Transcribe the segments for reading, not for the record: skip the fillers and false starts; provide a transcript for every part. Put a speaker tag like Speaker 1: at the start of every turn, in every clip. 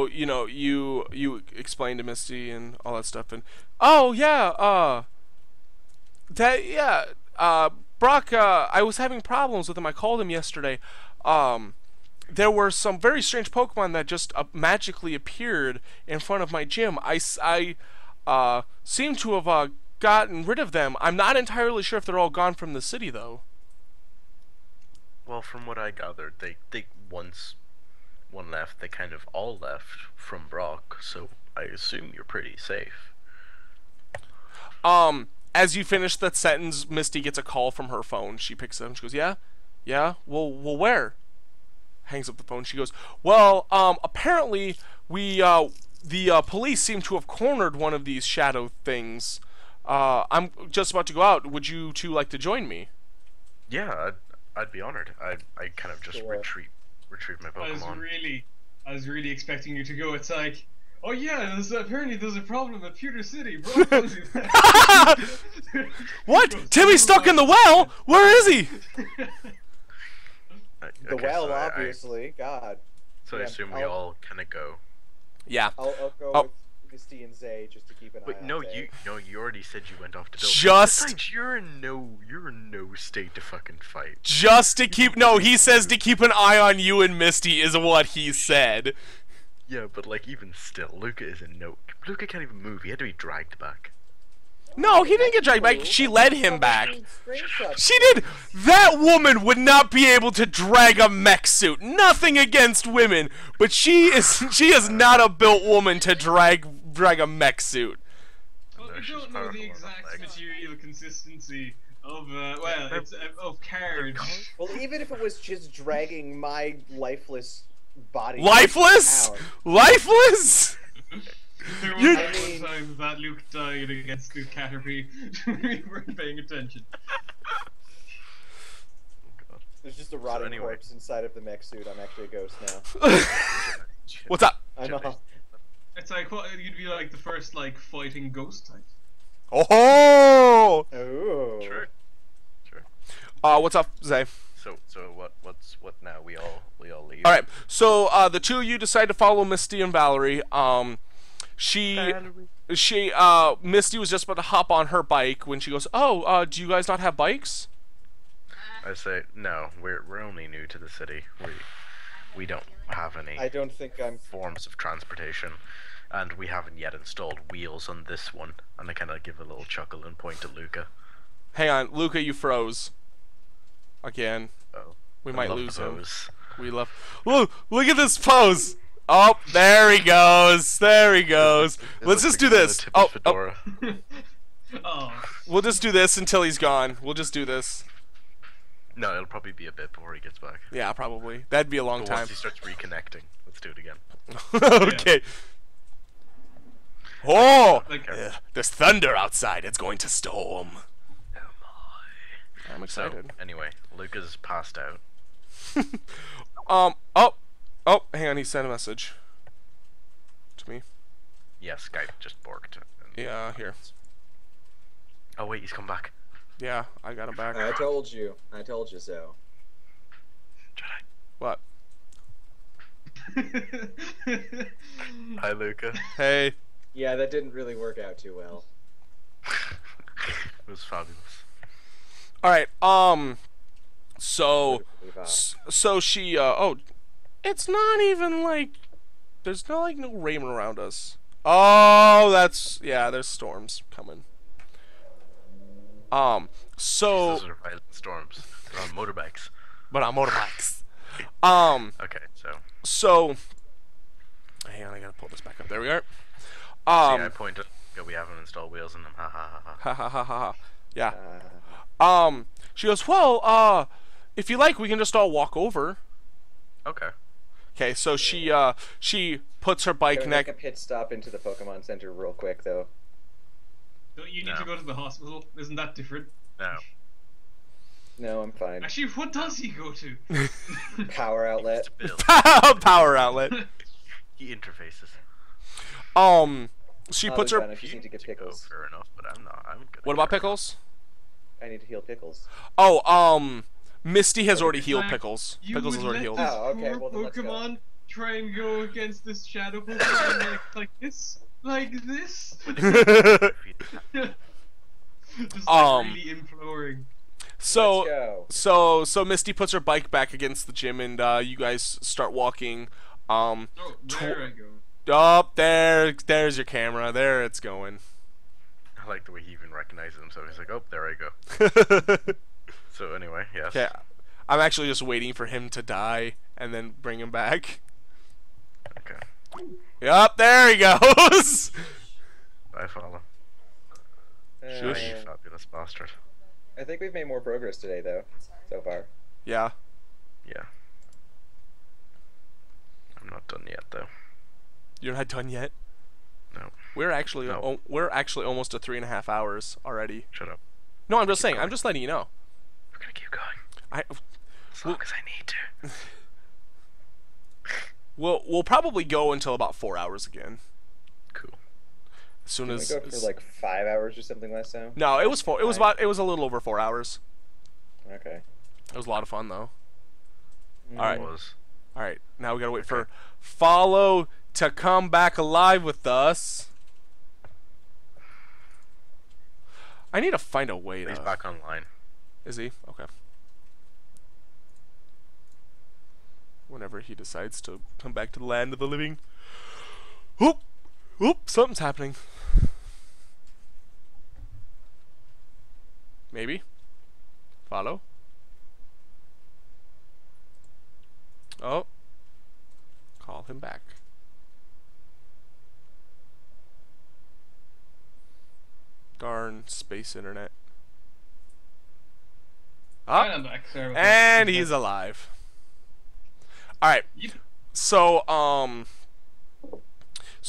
Speaker 1: so you know, you explain to Misty and all that stuff, and oh yeah, that yeah, Brock, I was having problems with him. I called him yesterday. There were some very strange Pokemon that just magically appeared in front of my gym. I seem to have gotten rid of them. I'm not entirely sure if they're all gone from the city though.
Speaker 2: Well, from what I gathered, they once one left, they kind of all left from Brock, so I assume you're pretty safe.
Speaker 1: As you finish that sentence, Misty gets a call from her phone. She picks it up and she goes, "Yeah, yeah. Well, where?" Hangs up the phone. She goes, "Well, apparently the police seem to have cornered one of these shadow things. I'm just about to go out. Would you two like to join me?"
Speaker 2: Yeah, I'd be honored. I kind of just
Speaker 3: Sure.
Speaker 2: retrieve my
Speaker 4: I
Speaker 2: Pokemon.
Speaker 4: was really expecting you to go. It's like, oh yeah, apparently there's a problem at Pewter City, bro.
Speaker 1: What? Timmy's stuck in the well? Where is he?
Speaker 3: The
Speaker 2: Okay,
Speaker 3: well,
Speaker 2: so
Speaker 3: obviously. God.
Speaker 2: So I
Speaker 3: Yeah,
Speaker 2: assume we all kind of go.
Speaker 1: Yeah.
Speaker 3: I'll go
Speaker 1: Oh.
Speaker 3: with Misty and Zay just to keep an eye
Speaker 2: Wait,
Speaker 3: on
Speaker 2: no,
Speaker 3: Zay.
Speaker 2: you already said you went off to build.
Speaker 1: Just-
Speaker 2: Besides, you're in no state to fucking fight.
Speaker 1: Just to keep. No, he says to keep an eye on you and Misty is what he said.
Speaker 2: Yeah, but like even still, Luca is in no. Luca can't even move. He had to be dragged back.
Speaker 1: No, he didn't get dragged back. She led him back.
Speaker 3: Screenshots.
Speaker 1: She did. That woman would not be able to drag a mech suit. Nothing against women, but she is not a built woman to drag a mech suit.
Speaker 4: Well,
Speaker 2: No,
Speaker 4: you
Speaker 2: she's
Speaker 4: don't know
Speaker 2: powerful
Speaker 4: the
Speaker 2: enough,
Speaker 4: exact
Speaker 2: like-
Speaker 4: material consistency of it's of carriage.
Speaker 3: Well, even if it was just dragging my lifeless body.
Speaker 1: Lifeless?
Speaker 3: down.
Speaker 1: Lifeless?
Speaker 4: There
Speaker 1: You-
Speaker 4: was
Speaker 3: I
Speaker 4: one
Speaker 3: mean-
Speaker 4: time that Luke died against Luke Caterpie. We weren't paying attention.
Speaker 3: There's just a rotting
Speaker 2: anyway.
Speaker 3: corpse inside of the mech suit. I'm actually a ghost now.
Speaker 1: What's up?
Speaker 3: I'm off.
Speaker 4: It's like you'd be like the first like fighting ghost type.
Speaker 1: Oh!
Speaker 3: Ooh.
Speaker 2: Sure.
Speaker 1: What's up, Zay?
Speaker 2: So what now? We all leave.
Speaker 1: All right. So the two of you decide to follow Misty and Valerie. Misty was just about to hop on her bike when she goes, "Oh, do you guys not have bikes?"
Speaker 2: I say no. We're only new to the city. We don't have any
Speaker 3: I don't think I'm.
Speaker 2: forms of transportation, and we haven't yet installed wheels on this one. And I kind of give a little chuckle and point to Luca.
Speaker 1: Hang on, Luca, you froze. Again.
Speaker 2: Oh,
Speaker 1: We
Speaker 2: I
Speaker 1: might
Speaker 2: love
Speaker 1: lose him.
Speaker 2: those.
Speaker 1: We love. Look at this pose. Oh, there he goes. There he goes.
Speaker 2: It
Speaker 1: Let's
Speaker 2: looks
Speaker 1: just do
Speaker 2: like the
Speaker 1: this.
Speaker 2: tip of
Speaker 1: Oh,
Speaker 2: fedora.
Speaker 4: Oh,
Speaker 1: we'll just do this until he's gone. We'll just do this.
Speaker 2: No, it'll probably be a bit before he gets back.
Speaker 1: Yeah, probably. That'd be a long
Speaker 2: But
Speaker 1: time.
Speaker 2: once he starts reconnecting, let's do it again.
Speaker 1: Okay. Oh,
Speaker 4: like
Speaker 1: there's thunder outside. It's going to storm.
Speaker 2: Oh my.
Speaker 1: I'm
Speaker 2: So
Speaker 1: excited.
Speaker 2: anyway, Luca's passed out.
Speaker 1: Oh, hang on. He sent a message to me.
Speaker 2: Yeah, Skype just borked.
Speaker 1: Yeah, here.
Speaker 2: Oh wait, he's come back.
Speaker 1: Yeah, I got him back.
Speaker 3: I told you. I told you so.
Speaker 2: Jedi.
Speaker 1: What?
Speaker 2: Hi, Luca.
Speaker 1: Hey.
Speaker 3: Yeah, that didn't really work out too well.
Speaker 2: It was fabulous.
Speaker 1: All right. So.
Speaker 3: Leave out.
Speaker 1: So she, oh, it's not even like, there's not like no rain around us. Oh, yeah, there's storms coming. So,
Speaker 2: Those are violent storms. They're on motorbikes.
Speaker 1: but on motorbikes.
Speaker 2: Okay,
Speaker 1: So, hang on, I gotta pull this back up. There we are.
Speaker 2: see, I
Speaker 1: Um,
Speaker 2: pointed. Yeah, we haven't installed wheels in them. Ha ha ha ha.
Speaker 1: ha ha ha ha ha. Yeah.
Speaker 3: Uh,
Speaker 1: She goes, well, if you like, we can just all walk over.
Speaker 2: Okay.
Speaker 1: Okay, so she puts her bike
Speaker 3: Can we make a
Speaker 1: next.
Speaker 3: pit stop into the Pokemon Center real quick, though?
Speaker 4: don't you need
Speaker 2: No.
Speaker 4: to go to the hospital? Isn't that different?
Speaker 2: Now,
Speaker 3: No, I'm fine.
Speaker 4: Actually, what does he go to?
Speaker 3: Power outlet.
Speaker 2: to build.
Speaker 1: Power outlet.
Speaker 2: He interfaces.
Speaker 1: She
Speaker 3: I'll
Speaker 1: puts
Speaker 3: be
Speaker 1: her.
Speaker 3: fine, I just need to get pickles.
Speaker 2: Oh, fair enough, but I'm not. I'm good.
Speaker 1: What about pickles?
Speaker 3: I need to heal pickles.
Speaker 1: Oh, Misty has already healed
Speaker 4: Like,
Speaker 1: Pickles.
Speaker 4: You
Speaker 1: Pickles
Speaker 4: would
Speaker 1: has already
Speaker 4: let
Speaker 1: healed.
Speaker 4: this
Speaker 3: Oh, okay,
Speaker 4: poor
Speaker 3: well then let's go.
Speaker 4: Pokemon try and go against this shadow Pokemon like this, like this. Just like really imploring.
Speaker 1: So
Speaker 3: Let's go.
Speaker 1: so Misty puts her bike back against the gym, and you guys start walking.
Speaker 4: Oh, there I go.
Speaker 1: Up there's your camera. There it's going.
Speaker 2: I like the way he even recognizes himself. He's like, oh, there I go. So anyway, yes.
Speaker 1: Okay, I'm actually just waiting for him to die and then bring him back.
Speaker 2: Okay.
Speaker 1: Yup, there he goes.
Speaker 2: I follow.
Speaker 1: Shush.
Speaker 2: You fabulous bastard.
Speaker 3: I think we've made more progress today, though, so far.
Speaker 1: Yeah.
Speaker 2: Yeah. I'm not done yet, though.
Speaker 1: You're not done yet.
Speaker 2: No.
Speaker 1: We're actually
Speaker 2: No.
Speaker 1: we're actually almost to 3.5 hours already.
Speaker 2: Shut up.
Speaker 1: No, I'm just
Speaker 2: Keep
Speaker 1: saying.
Speaker 2: going.
Speaker 1: I'm just letting you know.
Speaker 2: We're gonna keep going.
Speaker 1: I
Speaker 2: As long as I need to.
Speaker 1: we'll probably go until about 4 hours again.
Speaker 2: Cool.
Speaker 1: As soon
Speaker 3: Didn't
Speaker 1: as
Speaker 3: we go for like 5 hours or something last time?
Speaker 1: no, it was 4. It was
Speaker 3: Fine.
Speaker 1: about. It was a little over 4 hours.
Speaker 3: Okay.
Speaker 1: It was a lot of fun though.
Speaker 3: Mm.
Speaker 1: All right.
Speaker 2: It was.
Speaker 1: All right. Now we gotta wait for Follow to come back alive with us. I need to find a way to.
Speaker 2: He's back online.
Speaker 1: Is he? Okay. Whenever he decides to come back to the land of the living. Oop! Oop! Something's happening. Maybe? Follow? Oh. Call him back. Darn space internet.
Speaker 4: Alright,
Speaker 1: Up.
Speaker 4: I'm back. Sorry about
Speaker 1: And
Speaker 4: that.
Speaker 1: he's alive. Alright.
Speaker 4: Yep.
Speaker 1: So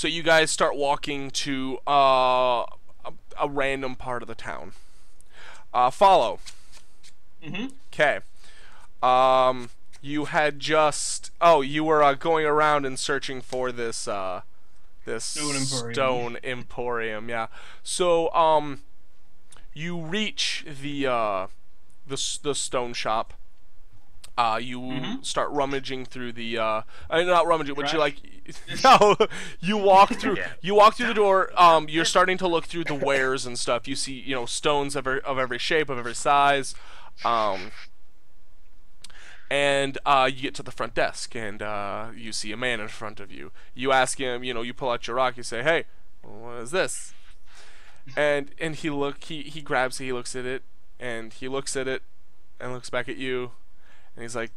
Speaker 1: you guys start walking to a random part of the town. Follow.
Speaker 4: Mhm.
Speaker 1: Okay. You had just you were going around and searching for this this
Speaker 4: Stone Emporium.
Speaker 1: emporium, yeah. So you reach the stone shop. You start rummaging through the not rummaging, but you
Speaker 4: Trash?
Speaker 1: like no, you walk through
Speaker 2: Yeah.
Speaker 1: you walk through the door. You're starting to look through the wares and stuff. You see, stones of every shape, of every size. And you get to the front desk, and you see a man in front of you. You ask him, you pull out your rock. You say, "Hey, what is this?" And he grabs it. He looks at it, and he looks at it, and looks back at you, and he's like,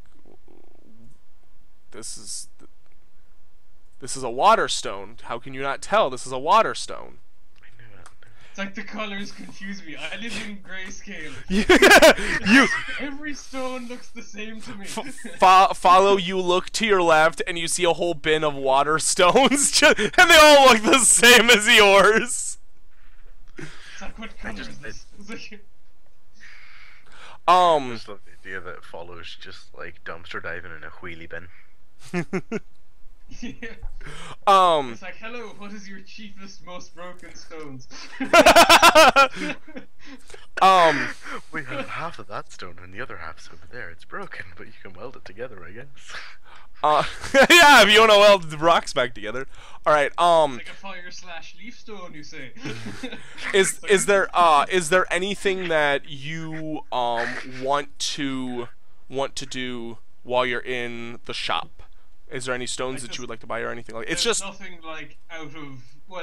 Speaker 1: "This is a water stone. How can you not tell this is a water stone?"
Speaker 2: I knew it.
Speaker 4: It's like the colors confuse me. I live in grayscale.
Speaker 1: you
Speaker 4: Every stone looks the same to me.
Speaker 1: follow. You look to your left, and you see a whole bin of water stones, and they all look the same as yours.
Speaker 4: It's like, what color is this? It's like,
Speaker 2: I just love the idea that it follows just like dumpster diving in a wheelie bin.
Speaker 4: yeah.
Speaker 1: Um.
Speaker 4: It's like, hello, what is your cheapest, most broken stones?
Speaker 2: We have half of that stone and the other half's over there. It's broken, but you can weld it together, I guess.
Speaker 1: Yeah, if you want to weld the rocks back together. All right.
Speaker 4: Like a fire/leaf stone, you say?
Speaker 1: Is there anything that you want to do while you're in the shop? Is there any stones that you would like to buy or anything like? It's
Speaker 4: There's
Speaker 1: just
Speaker 4: nothing like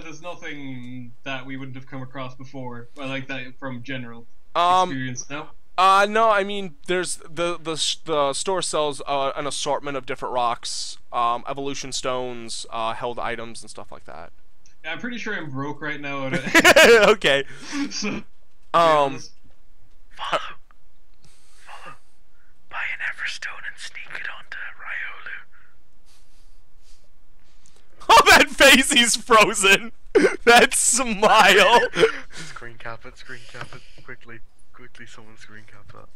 Speaker 4: there's nothing that we wouldn't have come across before. Well, like that from general experience. No.
Speaker 1: no. I mean, there's the store sells an assortment of different rocks, evolution stones, held items, and stuff like that.
Speaker 4: Yeah, I'm pretty sure I'm broke right now.
Speaker 1: Okay.
Speaker 4: So,
Speaker 2: Follow. Buy an Everstone and sneak it onto Riolu.
Speaker 1: Oh, that face! He's frozen. That smile.
Speaker 2: Screen cap it, quickly. Quickly, someone screen cap that.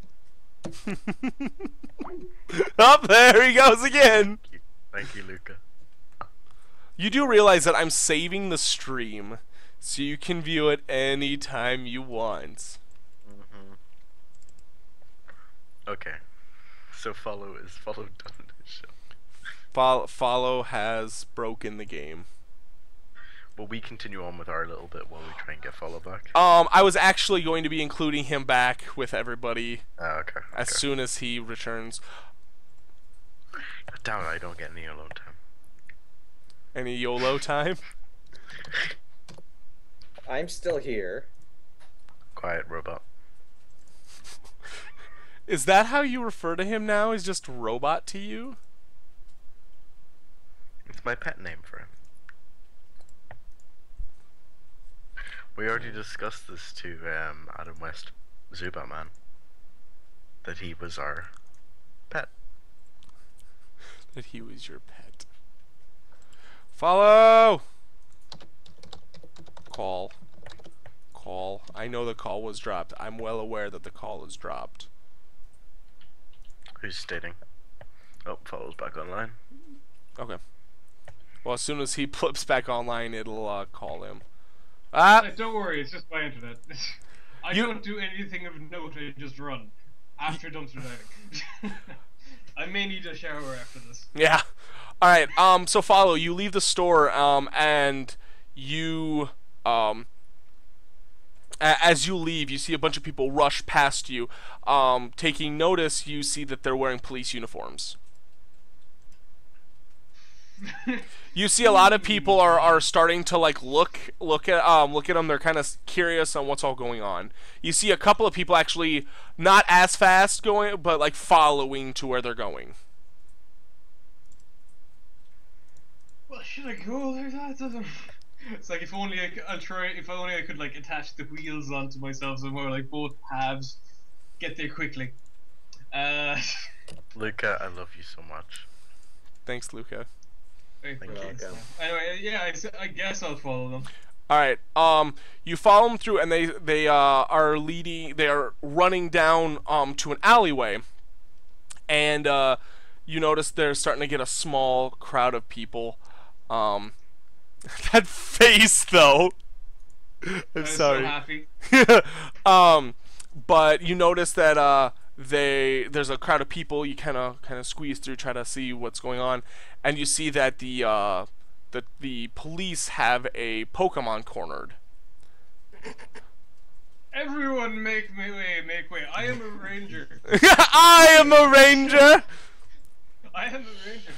Speaker 1: Up there he goes again.
Speaker 2: Thank you, Luca.
Speaker 1: You do realize that I'm saving the stream, so you can view it anytime you want.
Speaker 2: Okay. So follow done this show.
Speaker 1: Follow has broken the game.
Speaker 2: Will we continue on with our little bit while we try and get Follow back?
Speaker 1: I was actually going to be including him back with everybody
Speaker 2: Okay.
Speaker 1: as soon as he returns.
Speaker 2: Damn it, I don't get any alone time.
Speaker 1: Any YOLO time?
Speaker 3: I'm still here.
Speaker 2: Quiet robot.
Speaker 1: Is that how you refer to him now? Is just robot to you?
Speaker 2: It's my pet name for him. We already discussed this to Adam West, Zubat Man, that he was our pet.
Speaker 1: That he was your pet. Follow! Call. Call. I know the call was dropped. I'm well aware that the call is dropped.
Speaker 2: Who's stating? Oh, Follow's back online.
Speaker 1: Okay. Well, as soon as he flips back online, it'll call him. Ah!
Speaker 4: Don't worry, it's just my internet. I don't do anything of note, I just run. After dumpster diving. I may need a shower after this.
Speaker 1: Yeah. Alright, so Follow, you leave the store, and you, as you leave, you see a bunch of people rush past you. Taking notice, you see that they're wearing police uniforms. You see a lot of people are starting to like look at them. They're kind of curious on what's all going on. You see a couple of people actually not as fast going, but like following to where they're going.
Speaker 4: Well, should I go there? That doesn't. It's like if only I'll try. If only I could like attach the wheels onto myself so more like both halves get there quickly.
Speaker 2: Luca, I love you so much.
Speaker 1: Thanks, Luca.
Speaker 2: Thank you.
Speaker 4: Anyway, yeah, I guess I'll follow them.
Speaker 1: All right. You follow them through, and they are leading. They are running down to an alleyway, and you notice they're starting to get a small crowd of people. That face though. I'm sorry.
Speaker 4: So happy.
Speaker 1: But you notice that there's a crowd of people. You kind of squeeze through, try to see what's going on, and you see that the police have a Pokemon cornered.
Speaker 4: Everyone, make way, make way! I am a ranger.
Speaker 1: I am a ranger.
Speaker 4: I am a ranger.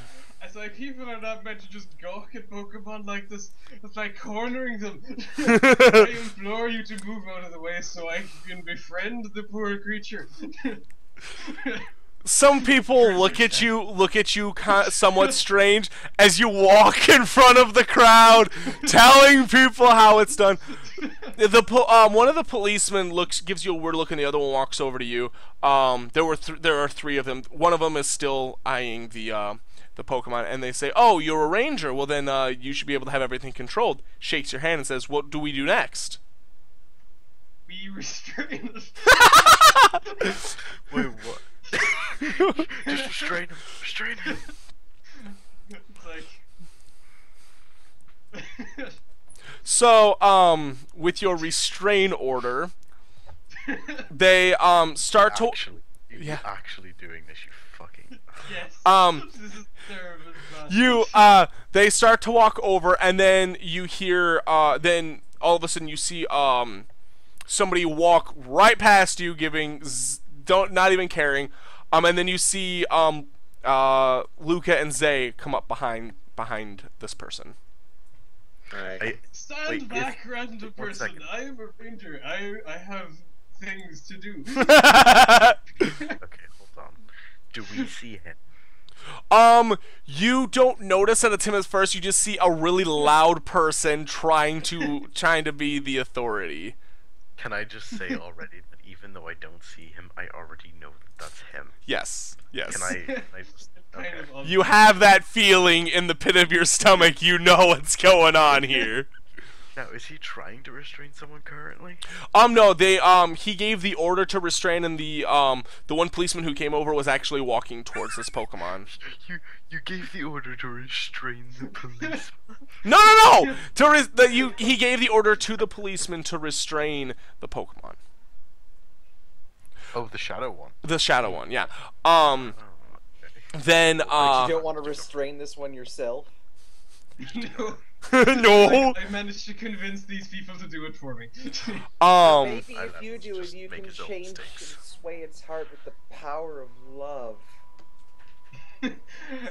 Speaker 4: It's like people are not meant to just gawk at Pokemon like this. It's like cornering them. I implore you to move out of the way so I can befriend the poor creature.
Speaker 1: Some people look at you somewhat strange as you walk in front of the crowd, telling people how it's done. One of the policemen gives you a weird look, and the other one walks over to you. There are three of them. One of them is still eyeing the Pokemon, and they say, "Oh, you're a ranger. Well, then you should be able to have everything controlled." Shakes your hand and says, "What do we do next?"
Speaker 4: We restrain us.
Speaker 2: Wait, what? Just restrain him. Restrain him.
Speaker 4: It's like.
Speaker 1: So, with your restrain order, they start to.
Speaker 2: You're actually doing this, you fucking.
Speaker 4: Yes. This is terrible.
Speaker 1: They start to walk over, and then you hear. Then all of a sudden you see somebody walk right past you, not even caring. And then you see Luca and Zay come up behind this person.
Speaker 3: Alright.
Speaker 4: Stand back, random person. I am a ranger. I have things to do.
Speaker 2: Okay, hold on. Do we see him?
Speaker 1: You don't notice that it's him at first. You just see a really loud person trying to be the authority.
Speaker 2: Can I just say already that even though I don't see him, I already know that that's him?
Speaker 1: Yes.
Speaker 2: Can I just... Okay.
Speaker 4: Kind of
Speaker 1: You have that feeling in the pit of your stomach. You know what's going on here.
Speaker 2: Now, is he trying to restrain someone currently?
Speaker 1: No, he gave the order to restrain, and the one policeman who came over was actually walking towards this Pokemon.
Speaker 2: You gave the order to restrain the policeman?
Speaker 1: No! He gave the order to the policeman to restrain the Pokemon.
Speaker 2: Oh, the shadow one.
Speaker 1: The shadow one, yeah.
Speaker 2: Oh, okay.
Speaker 1: then
Speaker 3: But you don't want to restrain this one yourself?
Speaker 4: No.
Speaker 1: no.
Speaker 4: I managed to convince these people to do it for me.
Speaker 3: Maybe
Speaker 2: I
Speaker 3: if you do
Speaker 2: just
Speaker 3: it, you
Speaker 2: make
Speaker 3: can
Speaker 2: his own
Speaker 3: change and
Speaker 2: mistakes.
Speaker 3: sway its heart with the power of love.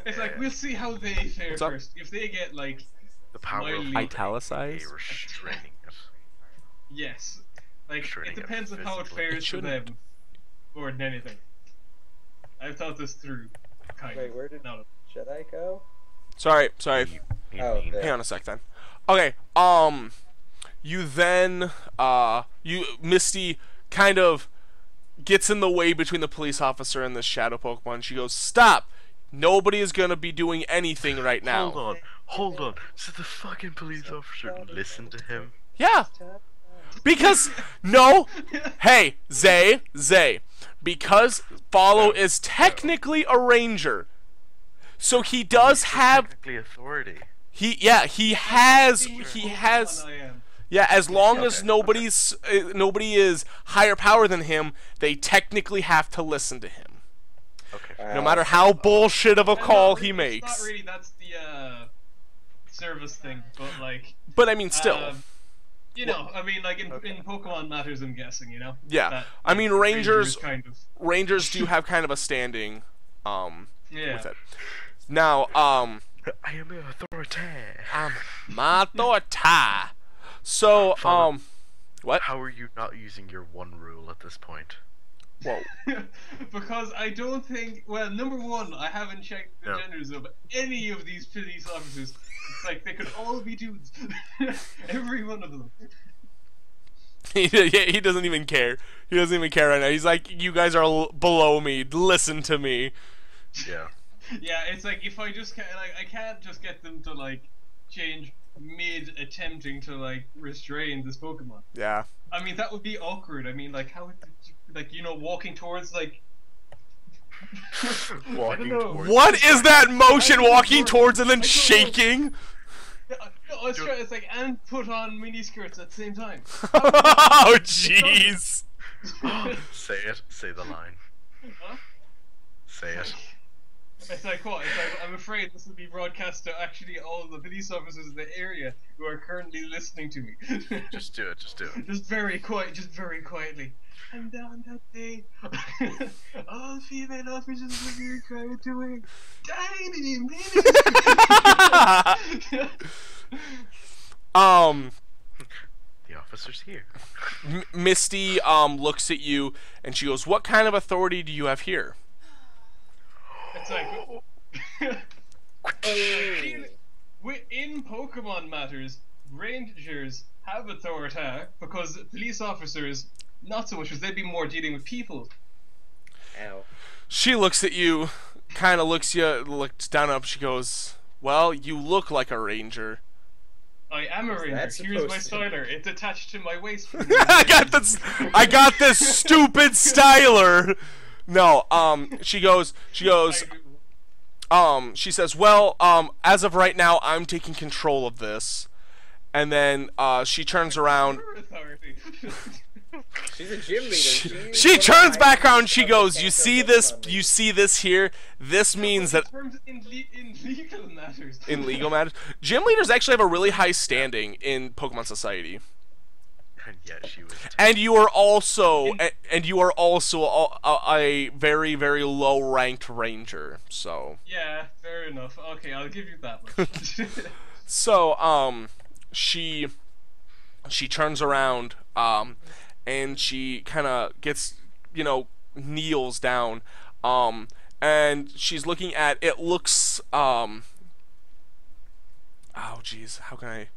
Speaker 4: It's like, we'll see how they fare
Speaker 1: What's up?
Speaker 4: first. If they get, like,
Speaker 2: The power of
Speaker 4: Smiley.
Speaker 2: love,
Speaker 1: Italicized?
Speaker 2: aka restraining it.
Speaker 4: yes. Like,
Speaker 2: Restraining
Speaker 4: it
Speaker 2: it
Speaker 4: depends on how it
Speaker 2: physically.
Speaker 1: It
Speaker 4: fares for
Speaker 1: shouldn't.
Speaker 4: them. More than anything. I've thought this through. Kind
Speaker 3: Wait,
Speaker 4: of.
Speaker 3: where did
Speaker 4: No.
Speaker 3: Jedi go?
Speaker 1: Sorry.
Speaker 2: You
Speaker 3: Oh,
Speaker 2: mean-
Speaker 3: there.
Speaker 1: Hang on a sec then. Okay. You then Misty kind of gets in the way between the police officer and the shadow Pokemon. She goes, "Stop! Nobody is gonna be doing anything right now."
Speaker 2: Hold on. So the fucking police officer listened to him.
Speaker 1: Yeah. Because no, hey, Zay, because Follow is technically a ranger, so he does
Speaker 2: He's
Speaker 1: have
Speaker 2: technically authority.
Speaker 1: he has
Speaker 4: I am.
Speaker 1: yeah. As long as nobody is higher power than him, they technically have to listen to him,
Speaker 2: Okay.
Speaker 1: no matter how bullshit of a
Speaker 4: And
Speaker 1: call
Speaker 4: not
Speaker 1: he
Speaker 4: really-
Speaker 1: makes.
Speaker 4: It's not really, that's the, service thing, but, like...
Speaker 1: But I mean, still,
Speaker 4: you know, I mean, like, in Pokemon matters, I'm guessing, you know?
Speaker 1: yeah.
Speaker 4: That,
Speaker 1: I mean, Rangers
Speaker 4: kind of...
Speaker 1: do have kind of a standing
Speaker 4: Yeah.
Speaker 1: with it. Now,
Speaker 2: I am your authority.
Speaker 1: Matota. So,
Speaker 2: Follow.
Speaker 1: what?
Speaker 2: How are you not using your one rule at this point?
Speaker 1: Whoa.
Speaker 4: Because I don't think... Well, number one, I haven't checked the
Speaker 2: No.
Speaker 4: genders of any of these police officers. Like, they could all be dudes. Every one of them.
Speaker 1: He doesn't even care. He doesn't even care right now. He's like, you guys are below me. Listen to me.
Speaker 2: Yeah.
Speaker 4: Yeah, it's like, if I just can't... Like, I can't just get them to, like, change mid-attempting to, like, restrain this Pokemon.
Speaker 1: Yeah.
Speaker 4: I mean, that would be awkward. I mean, like, how would you, like, you know, walking towards, like... I
Speaker 2: Walking
Speaker 4: don't know.
Speaker 2: towards-
Speaker 1: What is that motion? Walking towards and then
Speaker 4: I don't know.
Speaker 1: shaking?
Speaker 4: No, I was trying, it's like, and put on miniskirts at the same time.
Speaker 1: Oh, jeez.
Speaker 2: Say it. Say the line.
Speaker 4: Huh?
Speaker 2: Say it.
Speaker 4: It's like, what? It's like, I'm afraid this will be broadcast to actually all the police officers in the area who are currently listening to me.
Speaker 2: Just do it. Just do it.
Speaker 4: Just very quietly. And on that day, all female officers were being carried away. Tiny
Speaker 2: The officer's here.
Speaker 1: Misty looks at you and she goes, "What kind of authority do you have here?"
Speaker 4: It's like, in Pokemon matters, Rangers have authority because police officers, not so much, because they'd be more dealing with people.
Speaker 3: Ow.
Speaker 1: She looks at you, kind of looks down up. She goes, "Well, you look like a ranger."
Speaker 4: I am a ranger.
Speaker 3: that
Speaker 4: Here's my
Speaker 3: supposed to
Speaker 4: styler. It's attached to my waist.
Speaker 1: I got this stupid styler. No, she says, "Well, as of right now, I'm taking control of this." And then she turns around.
Speaker 4: Her authority.
Speaker 3: She's a gym leader.
Speaker 1: She turns back around. She goes, "You see this? You see this here? This means that
Speaker 4: In legal matters.
Speaker 1: in legal matters, gym leaders actually have a really high standing in Pokemon Society."
Speaker 2: And yet she was.
Speaker 1: And you are also a very, very low ranked ranger. So
Speaker 4: Yeah, fair enough. Okay, I'll give you that much.
Speaker 1: she turns around and she kind of gets, kneels down, and she's looking at it. Looks oh jeez, how can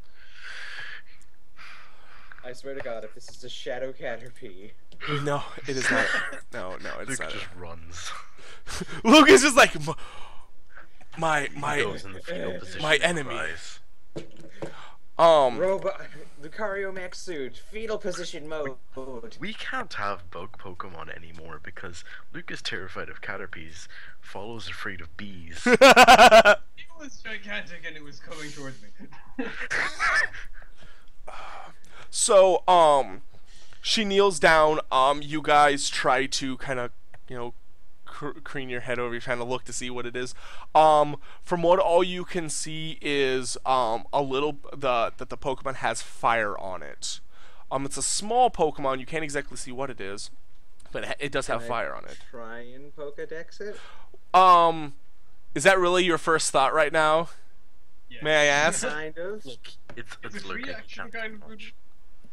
Speaker 3: I swear to God, if this is a Shadow Caterpie.
Speaker 1: no, it is not. No, it's
Speaker 2: Luke
Speaker 1: not.
Speaker 2: just runs.
Speaker 1: Luke is just like my
Speaker 2: Goes in the fetal position.
Speaker 1: my
Speaker 2: and
Speaker 1: enemy.
Speaker 2: cries.
Speaker 3: Robot Lucario Max Suit, fetal position mode.
Speaker 2: We can't have bug Pokemon anymore because Luke is terrified of Caterpies, Follow's afraid of bees.
Speaker 4: It was gigantic and it was coming towards me.
Speaker 1: So, she kneels down. You guys try to kind of, crane your head over. You're trying to look to see what it is. From what all you can see is a little that the Pokemon has fire on it. It's a small Pokemon. You can't exactly see what it is, but it does have
Speaker 3: Can I
Speaker 1: fire on it.
Speaker 3: Try and Pokedex it.
Speaker 1: Is that really your first thought right now?
Speaker 4: Yeah.
Speaker 1: May I ask?
Speaker 3: Kind of.
Speaker 2: It's
Speaker 4: It's a free
Speaker 2: Luca.
Speaker 4: action kind of.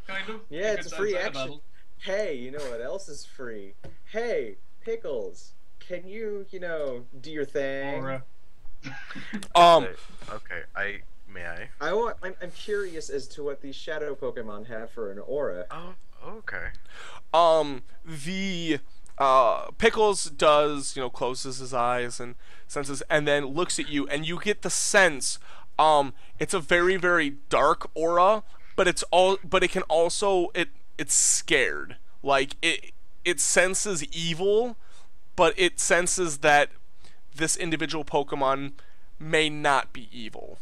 Speaker 4: Kind of.
Speaker 3: Yeah,
Speaker 4: because
Speaker 3: it's a free
Speaker 4: outside of
Speaker 3: action.
Speaker 4: battle.
Speaker 3: Hey, you know what else is free? Hey, Pickles, can you, do your thing?
Speaker 4: Aura.
Speaker 2: Okay, may I?
Speaker 3: I'm curious as to what these shadow Pokemon have for an aura.
Speaker 2: Oh, okay.
Speaker 1: The Pickles does, closes his eyes and senses, and then looks at you, and you get the sense, it's a very, very dark aura, but it can also, it's scared. Like, it senses evil, but it senses that this individual Pokemon may not be evil.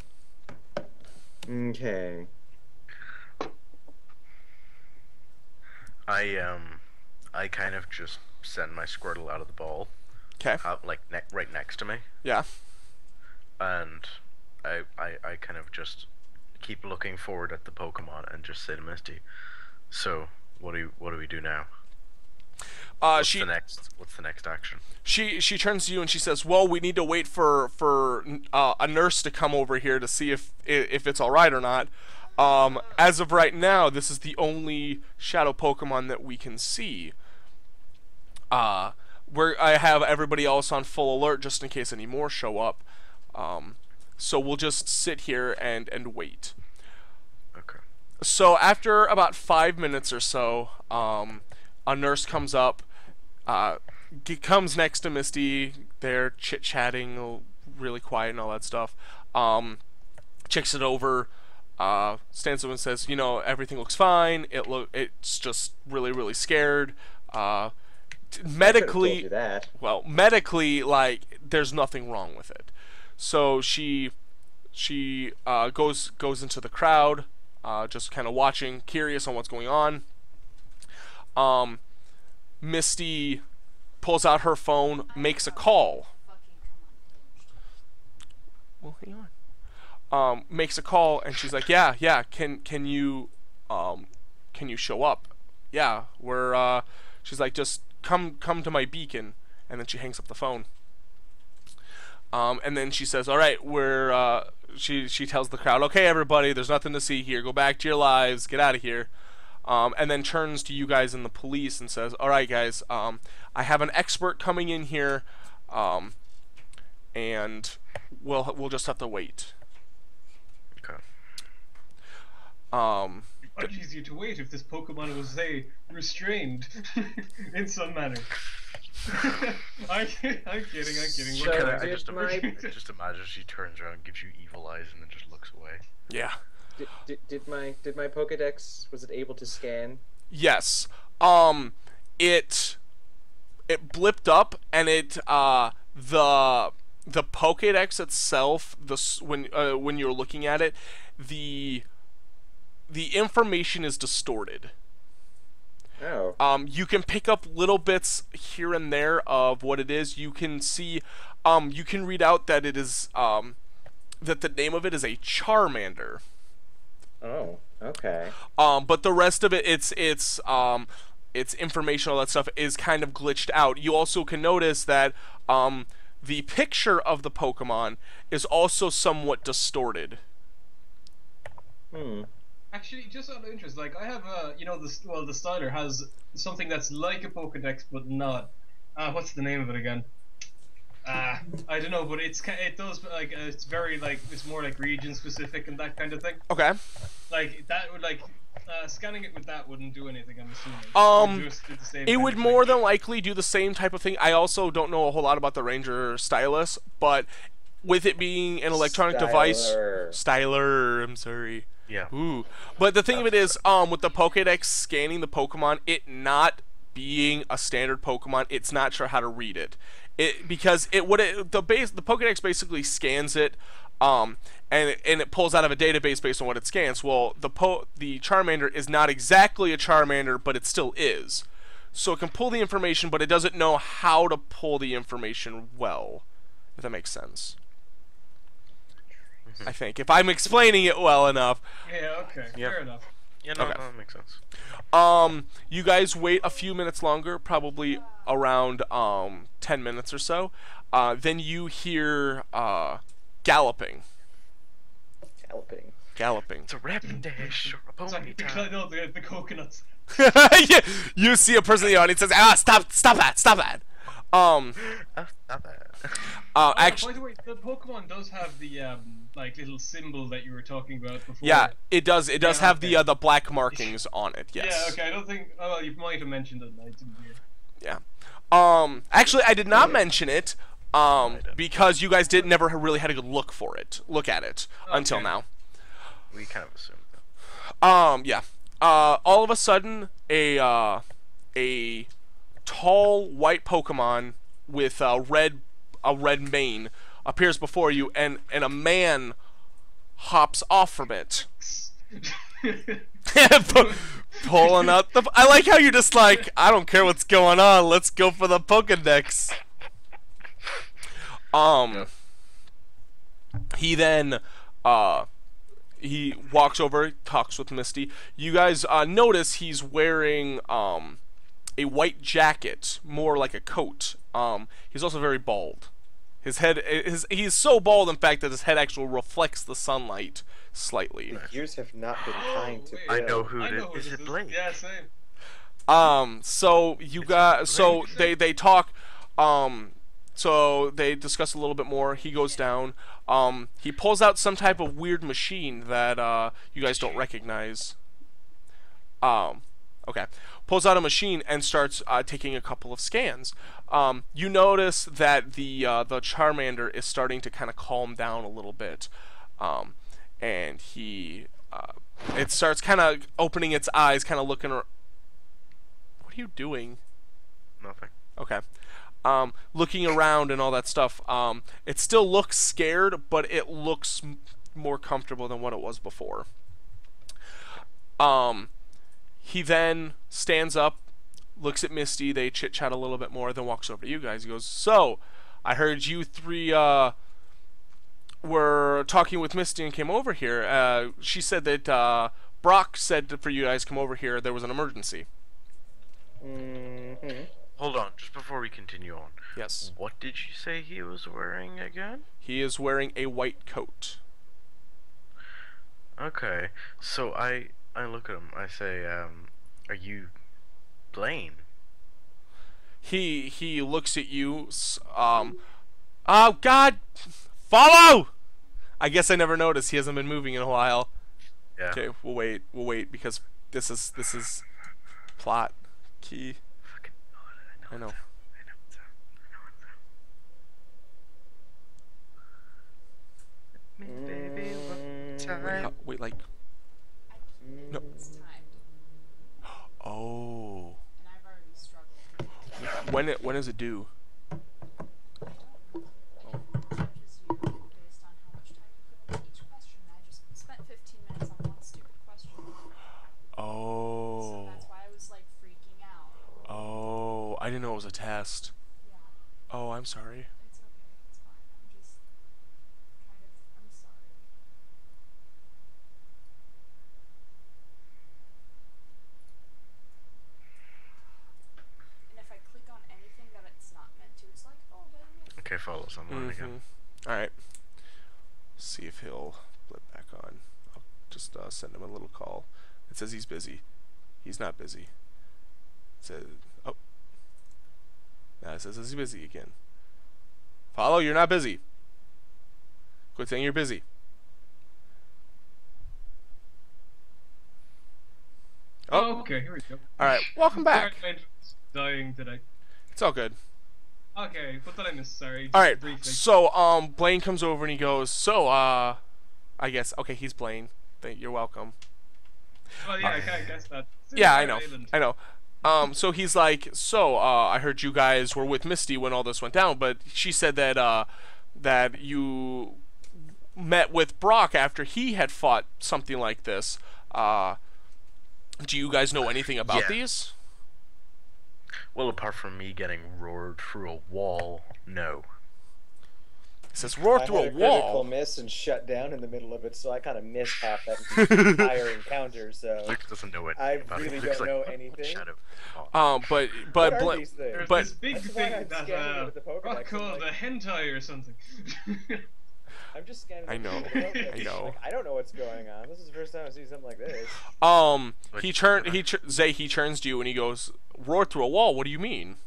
Speaker 3: Okay.
Speaker 2: I kind of just send my Squirtle out of the ball,
Speaker 1: Okay.
Speaker 2: out like right next to me,
Speaker 1: Yeah.
Speaker 2: and I kind of just keep looking forward at the Pokemon and just say to Misty, "So, what do we do now? What's the next action?"
Speaker 1: She turns to you and she says, "Well, we need to wait for a nurse to come over here to see if it's all right or not. As of right now, this is the only shadow Pokemon that we can see. I have everybody else on full alert just in case any more show up. So we'll just sit here and wait."
Speaker 2: Okay.
Speaker 1: So after about 5 minutes or so, a nurse comes up, comes next to Misty. They're chit-chatting, really quiet and all that stuff. Checks it over, stands up and says, everything looks fine. It's just really, really scared. Medically,
Speaker 3: I could've told you that.
Speaker 1: well, medically, like, there's nothing wrong with it. So she goes into the crowd, just kind of watching, curious on what's going on. Misty pulls out her phone, makes a call. Well, hang on. Makes a call, and she's like, "Yeah, can you show up? Yeah, we're." She's like, "Just come to my beacon," and then she hangs up the phone. And then she says, "All right, we're." She tells the crowd, "Okay, everybody, there's nothing to see here. Go back to your lives. Get out of here." And then turns to you guys in the police and says, "All right, guys, I have an expert coming in here, and we'll just have to wait."
Speaker 2: Okay.
Speaker 4: Much easier to wait if this Pokemon was, say, restrained in some manner. I'm kidding.
Speaker 3: So
Speaker 2: I
Speaker 3: did
Speaker 2: just
Speaker 3: my-
Speaker 2: just imagine she turns around, gives you evil eyes, and then just looks away.
Speaker 1: Yeah.
Speaker 3: Did my Pokedex, was it able to scan?
Speaker 1: Yes. It blipped up, and the Pokédex itself, when you're looking at it, the information is distorted.
Speaker 3: Oh.
Speaker 1: You can pick up little bits here and there of what it is. You can see, you can read out that it is, that the name of it is a Charmander.
Speaker 3: Oh. Okay.
Speaker 1: But the rest of it, it's information, all that stuff is kind of glitched out. You also can notice that, the picture of the Pokemon is also somewhat distorted.
Speaker 4: Actually, just out of interest, like I have the Styler has something that's like a Pokedex but not. What's the name of it again? I don't know, but it does like it's very like it's more like region specific and that kind of thing.
Speaker 1: Okay.
Speaker 4: Like that would scanning it with that wouldn't do anything. I'm assuming. Just do the same
Speaker 1: It
Speaker 4: kind
Speaker 1: would
Speaker 4: of
Speaker 1: more
Speaker 4: thing.
Speaker 1: than likely do the same type of thing. I also don't know a whole lot about the Ranger Stylus, but with it being an electronic device, Styler, I'm sorry.
Speaker 2: Yeah.
Speaker 1: Ooh. But the thing of it is, with the Pokédex scanning the Pokemon, it not being a standard Pokemon, it's not sure how to read it. The Pokédex basically scans it, and it pulls out of a database based on what it scans. Well, the Charmander is not exactly a Charmander, but it still is. so it can pull the information, but it doesn't know how to pull the information well, if that makes sense. I think, if I'm explaining it well enough.
Speaker 4: Yeah, okay,
Speaker 2: Yeah.
Speaker 4: fair enough.
Speaker 2: Yeah, no,
Speaker 1: Okay.
Speaker 2: that makes sense.
Speaker 1: You guys wait a few minutes longer, probably around 10 minutes or so. Then you hear galloping. Galloping.
Speaker 2: It's a rapid dash or a
Speaker 4: It's
Speaker 2: pony
Speaker 4: like
Speaker 2: time.
Speaker 4: no, the coconuts.
Speaker 1: Yeah, you see a person in the audience says, stop that.
Speaker 2: Oh, stop that.
Speaker 1: Actually,
Speaker 4: By the way, the Pokemon does have the like little symbol that you were talking about before.
Speaker 1: yeah, it does. It does
Speaker 4: Yeah,
Speaker 1: have
Speaker 4: okay.
Speaker 1: the black markings on it. Yes.
Speaker 4: Yeah, okay, I don't think. Oh, well, you might have mentioned it, and I didn't hear.
Speaker 1: Yeah. Actually, I did not mention it. Because you guys never really had a good look at it until
Speaker 4: Okay.
Speaker 1: now.
Speaker 2: We kind of assumed that.
Speaker 1: Yeah. All of a sudden, a tall white Pokemon with a red mane appears before you, and a man hops off from it. Pulling out the. I like how you're just like, I don't care what's going on. Let's go for the Pokedex. He then he walks over, talks with Misty. You guys notice he's wearing a white jacket, more like a coat. He's also very bald. His head he's so bald, in fact, that his head actually reflects the sunlight slightly.
Speaker 3: Years have not been kind to
Speaker 4: wait.
Speaker 2: I
Speaker 3: Bill.
Speaker 2: know who
Speaker 4: I
Speaker 2: it
Speaker 4: know who
Speaker 2: is. Is
Speaker 4: this
Speaker 2: it Blake?
Speaker 4: Yeah, same.
Speaker 1: So you got so they talk. So they discuss a little bit more. He goes down. He pulls out some type of weird machine that you guys don't recognize. Okay. Pulls out a machine and starts taking a couple of scans. You notice that the Charmander is starting to kind of calm down a little bit, and it starts kind of opening its eyes, kind of looking. What are you doing?
Speaker 2: Nothing.
Speaker 1: Okay. Looking around and all that stuff. It still looks scared, but it looks more comfortable than what it was before. He then stands up, looks at Misty, they chit-chat a little bit more, then walks over to you guys. He goes, so, I heard you three were talking with Misty and came over here. She said that Brock said for you guys to come over here, there was an emergency.
Speaker 3: Mm-hmm.
Speaker 2: Hold on, just before we continue on.
Speaker 1: Yes.
Speaker 2: What did you say he was wearing again?
Speaker 1: He is wearing a white coat.
Speaker 2: Okay, so I look at him. I say, are you Blaine?
Speaker 1: He looks at you. Oh God! Follow! I guess I never noticed. He hasn't been moving in a while.
Speaker 2: Yeah.
Speaker 1: Okay, we'll wait. We'll wait because this is plot key.
Speaker 2: Fucking
Speaker 1: I know.
Speaker 2: Baby, what time?
Speaker 1: Wait, like. No.
Speaker 5: It's timed,
Speaker 1: Oh.
Speaker 5: and I've already struggled.
Speaker 1: When is it due?
Speaker 5: Just you, based on how much time you put into each question. I just spent 15 minutes on one stupid question. So
Speaker 1: Oh.
Speaker 5: that's why I was like freaking out.
Speaker 1: Oh. I didn't know it was a test.
Speaker 5: Yeah,
Speaker 1: Oh, I'm sorry.
Speaker 5: it's okay. It's fine. I'm sorry. And if I click on anything that it's not meant to, it's like, oh, wait a minute.
Speaker 2: Okay, follow someone again.
Speaker 1: Alright. See if he'll flip back on. I'll just send him a little call. It says he's busy. He's not busy. It says, oh. Now it says he's busy again. Follow, you're not busy. Quit saying you're busy. Oh,
Speaker 4: Okay, here we go.
Speaker 1: alright. Welcome back.
Speaker 4: Sorry, I'm dying today.
Speaker 1: It's all good.
Speaker 4: Okay, what did I miss? Sorry. Just
Speaker 1: Alright,
Speaker 4: briefly.
Speaker 1: so, Blaine comes over and he goes, so, I guess, okay, he's Blaine. You're welcome.
Speaker 4: Well, yeah, I kind of guessed that.
Speaker 1: Yeah, I know.
Speaker 4: Island.
Speaker 1: I know. So he's like, so, I heard you guys were with Misty when all this went down, but she said that, that you met with Brock after he had fought something like this. Do you guys know anything about
Speaker 2: Yeah.
Speaker 1: these?
Speaker 2: Well, apart from me getting roared through a wall, no.
Speaker 1: It says roar
Speaker 3: I
Speaker 1: through
Speaker 3: had
Speaker 1: a
Speaker 3: a critical
Speaker 1: wall.
Speaker 3: miss and shut down in the middle of it, so I kind of missed half that entire encounter. So
Speaker 2: Luke doesn't know anything
Speaker 3: I
Speaker 2: about
Speaker 3: really
Speaker 2: it.
Speaker 3: don't
Speaker 2: Luke's like,
Speaker 3: know
Speaker 2: "What
Speaker 3: anything.
Speaker 2: shadow?"
Speaker 1: But
Speaker 3: what are
Speaker 1: Bla-
Speaker 3: these things?
Speaker 4: There's
Speaker 1: But-
Speaker 4: this big
Speaker 3: That's why
Speaker 4: thing
Speaker 3: I'm
Speaker 4: that
Speaker 3: scanning into the Pokedex,
Speaker 4: rock
Speaker 3: I'm
Speaker 4: called
Speaker 3: like-
Speaker 4: a hentai or something.
Speaker 3: I'm just scanning.
Speaker 1: I know,
Speaker 3: the Pokedex.
Speaker 1: I know.
Speaker 3: Like, I don't know what's going on. This is the first time I see something like this.
Speaker 1: He turns to you and he goes, roar through a wall. What do you mean?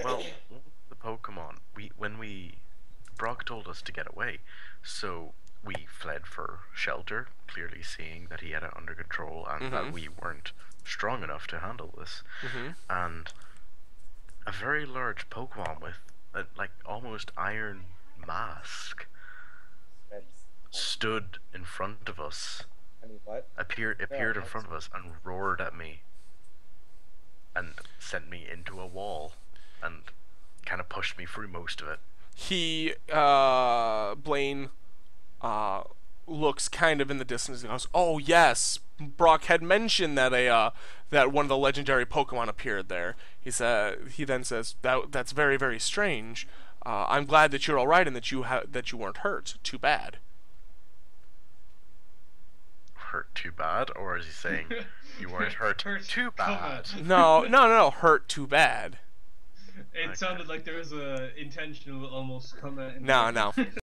Speaker 2: Well, the Pokemon. Brock told us to get away, so we fled for shelter, clearly seeing that he had it under control and that we weren't strong enough to handle this. And a very large Pokemon with a, like almost iron mask stood in front of us.
Speaker 3: I mean, what?
Speaker 2: Appeared in front of us and roared at me and sent me into a wall and kind of pushed me through most of it.
Speaker 1: Blaine looks kind of in the distance and goes, "Oh yes, Brock had mentioned that that one of the legendary Pokemon appeared there." He then says, "That's very, very strange. I'm glad that you're all right and that you weren't hurt. Too bad."
Speaker 2: Hurt too bad, or is he saying you weren't hurt too bad?
Speaker 1: No, hurt too bad.
Speaker 4: It sounded like there was a intentional almost comment.
Speaker 1: No.